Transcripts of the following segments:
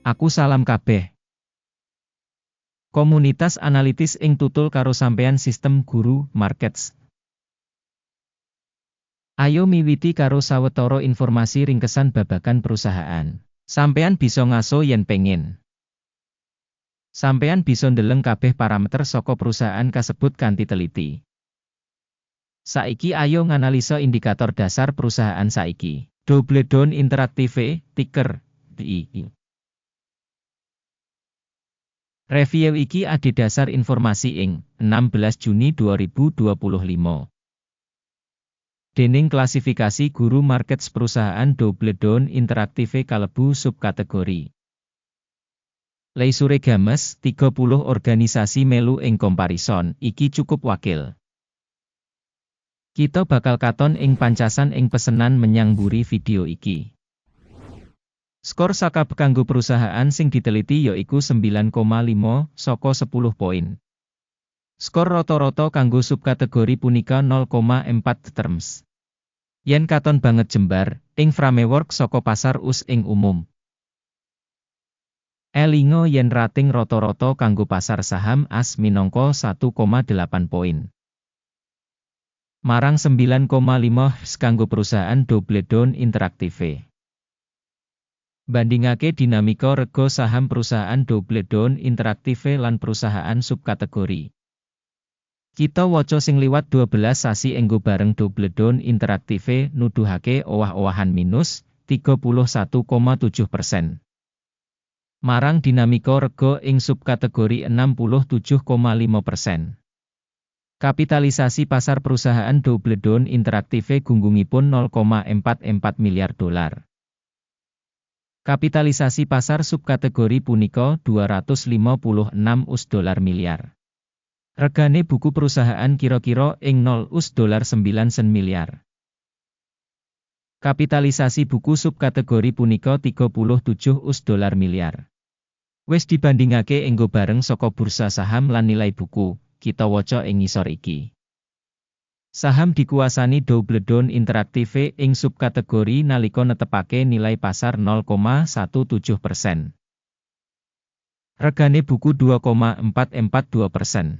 Aku salam kabeh. Komunitas analitis ing tutul karo sampeyan sistem guru markets. Ayo miwiti karo sawetara informasi ringkesan babagan perusahaan. Sampeyan bisa ngaso yen pengin. Sampeyan bisa ndeleng kabeh parameter saka perusahaan kasebut kanthi teliti. Saiki ayo nganalisa indikator dasar perusahaan saiki. Doubledone Interactive, ticker DI. Review iki adhedhasar informasi ing 16 Juni 2025. Déning klasifikasi guru markets perusahaan Doubledone Interactive kalebu subkategori. Leisure Games, 30 organisasi melu ing comparison, iki cukup wakil. Kita bakal katon ing pancasan ing pesenan menyang mburi video iki. Skor saka kanggo perusahaan sing diteliti yaiku 9,5 saka 10 poin. Skor rata-rata kanggo subkategori punika 0,4 terms. Yen katon banget jembar, ing framework saka pasar US ing umum. Elingo yen rating rata-rata kanggo pasar saham AS minangka 1,8 poin. Marang 9,5 kanggo perusahaan Doubledone Interactive. Bandingake dinamika rega saham perusahaan Doubledone Interactive lan perusahaan subkategori. Kita waca sing liwat 12 sasi enggo bareng Doubledone Interactive nuduhake owah-owahan minus 31,7%. Marang dinamika rega ing subkategori 67,5%. Kapitalisasi pasar perusahaan Doubledone Interactive gunggungipun 0,44 miliar dolar. Kapitalisasi pasar subkategori punika 256 US dolar miliar. Regane buku perusahaan kira-kira ing 0 US dolar 9 sen miliar. Kapitalisasi buku subkategori punika 37 US dolar miliar. Wis dibandingake enggo bareng saka bursa saham lan nilai buku, kita waca ing ngisor iki. Saham dikuasani Doubledone Interactive ing subkategori nalika netepake nilai pasar 0,17%. Regane buku 2,442%.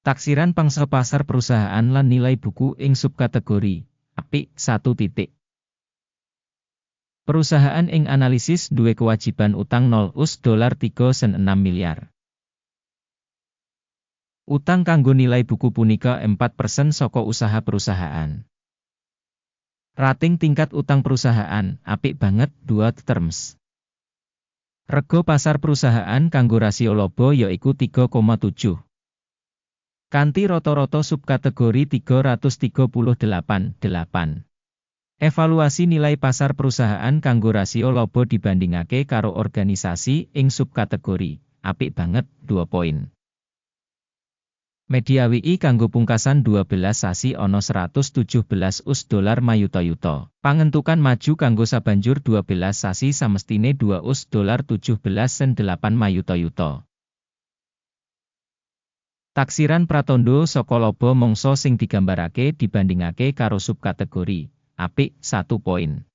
Taksiran pangsa pasar perusahaan lan nilai buku ing subkategori apik 1 titik. Perusahaan ing analisis duwe kewajiban utang 0 US dolar 3 sen 6 miliar. Utang kanggo nilai buku punika 4% saka usaha perusahaan. Rating tingkat utang perusahaan, apik banget, 2 terms. Rego pasar perusahaan kanggo rasio laba yaiku 3,7. Kanthi rata-rata subkategori 338,8. Evaluasi nilai pasar perusahaan kanggo rasio laba dibandingake karo organisasi ing subkategori, apik banget, 2 poin. Media WI kanggo pungkasan 12 sasi ana 117 US dolar mayuta-yuta. Pangentukan maju kanggo sabanjur 12 sasi samestine 2 US dolar 17 sen 8 mayuta-yuta. Taksiran pratandha saka laba mangsa sing digambarake dibandingake karo subkategori, apik 1 poin.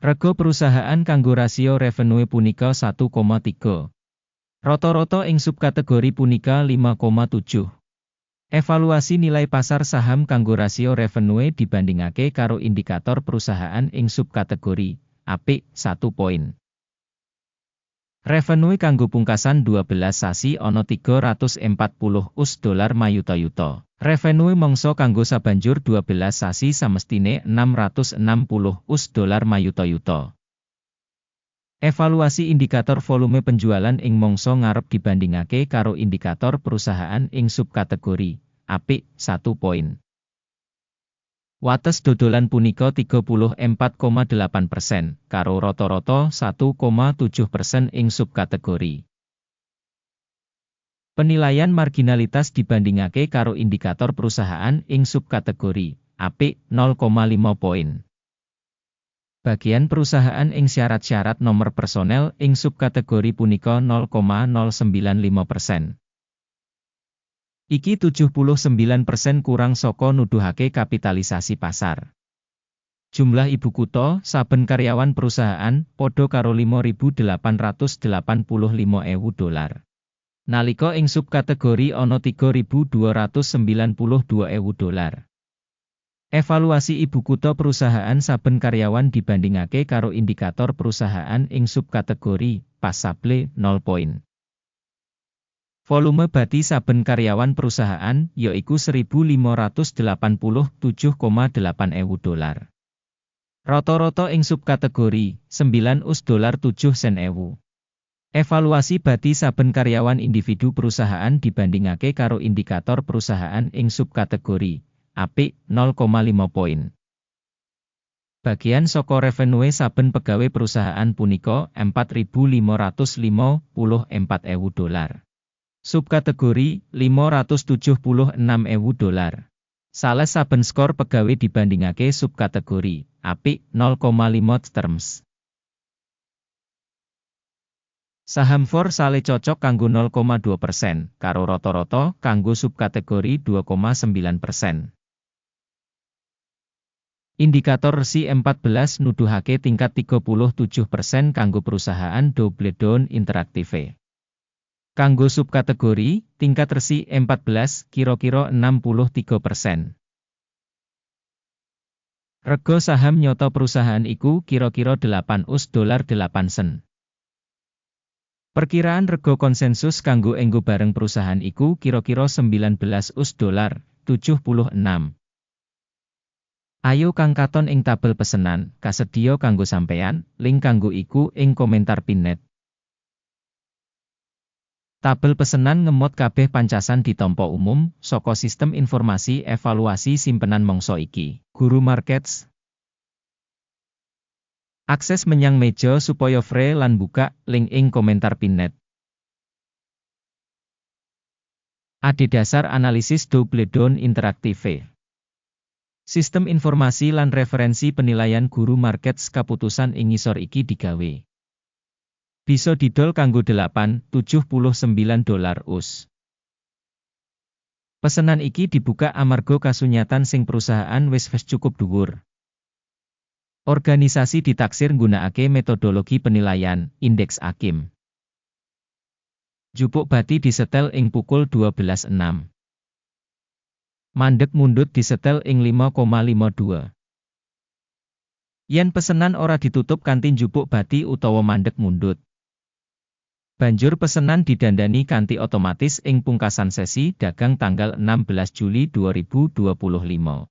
Rega perusahaan kanggo rasio revenue punika 1,3. Rata-rata ing subkategori punika 5,7. Evaluasi nilai pasar saham kanggo rasio revenue dibandingake karo indikator perusahaan ing subkategori, apik 1 poin. Revenue kanggo pungkasan 12 sasi ana 340 US dolar mayuta-yuta. Revenue mangsa kanggo sabanjur 12 sasi samestine 660 US dolar mayuta-yuta. Evaluasi indikator volume penjualan ing mangsa ngarep dibandingake karo indikator perusahaan ing subkategori, apik 1 poin. Wates dodolan punika 34,8%, karo rata-rata 1,7% ing subkategori. Penilaian marginalitas dibandingake karo indikator perusahaan ing subkategori, apik 0,5 poin. Bagian perusahaan ing syarat-syarat nomor personel ing subkategori punika 0,095%. Iki 79% kurang saka nuduhake kapitalisasi pasar. Jumlah ibu kutha saben karyawan perusahaan padha karo $5.885.000. Nalika ing subkategori ana $3.292.000. Evaluasi ibu kutha perusahaan saben karyawan dibandingake karo indikator perusahaan ing subkategori Passable 0 poin. Volume bati saben karyawan perusahaan yaiku $1.587,800. Rata-rata ing subkategori $9.07. Evaluasi bati saben karyawan individu perusahaan dibandingake karo indikator perusahaan ing subkategori apik 0,5 poin. Bagian saka revenue saben pegawai perusahaan punika $4.554.000. Subkategori $576.000. Sales saben skor pegawai dibandingake subkategori apik 0,5 terms. Saham for sale cocok kanggo 0,2%, karo rata-rata kanggo subkategori 2,9%. Indikator resi 14 nuduhake tingkat 37% kanggo perusahaan Doubledone Interactive. Kanggo subkategori, tingkat resi 14 kira-kira 63%. Rega saham nyoto perusahaan iku kira-kira $8 sen. Perkiraan rega konsensus kanggo enggo bareng perusahaan iku kira-kira $19.76. Ayo kang katon ing tabel pesenan, kasedhiya kanggo sampeyan, link kanggo iku ing komentar pinned. Tabel pesenan ngemot kabeh pancasan ditampa umum, saka sistem informasi evaluasi simpenan mangsa iki, Guru Markets. Akses menyang meja supaya free lan buka, link ing komentar pinned. Adhedhasar analisis Doubledone Interactive. Sistem informasi lan referensi penilaian Guru Markets kaputusan ing ngisor iki digawe. Bisa didol kanggo $8,79 US. Pesenan iki dibuka amarga kasunyatan sing perusahaan wis cukup dhuwur. Organisasi ditaksir nggunakake metodologi penilaian, indeks AKIM. Jupuk bati disetel ing pukul 12.06. Mandeg mundut disetel ing 5,52. Yen pesenan ora ditutup kanthi njupuk bati utawa mandeg mundut, banjur pesenan didandani kanthi otomatis ing pungkasan sesi dagang tanggal 16 Juli 2025.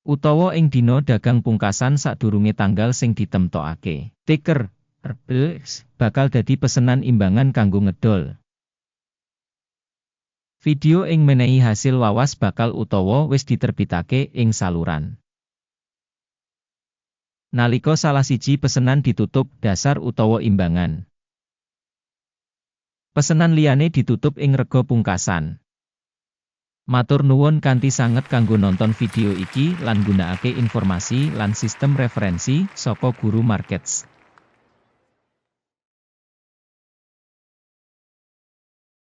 Utawa ing dina dagang pungkasan sadurunge tanggal sing ditemtokake. Ticker RBX bakal dadi pesenan imbangan kanggo ngedol. Video ing menehi hasil wawas bakal utawa wis diterbitake ing saluran. Nalika salah siji pesenan ditutup dasar utawa imbangan, pesenan liyane ditutup ing rega pungkasan. Matur nuwun kanthi sanget kanggo nonton video iki lan nggunakake informasi lan sistem referensi saka Guru Markets.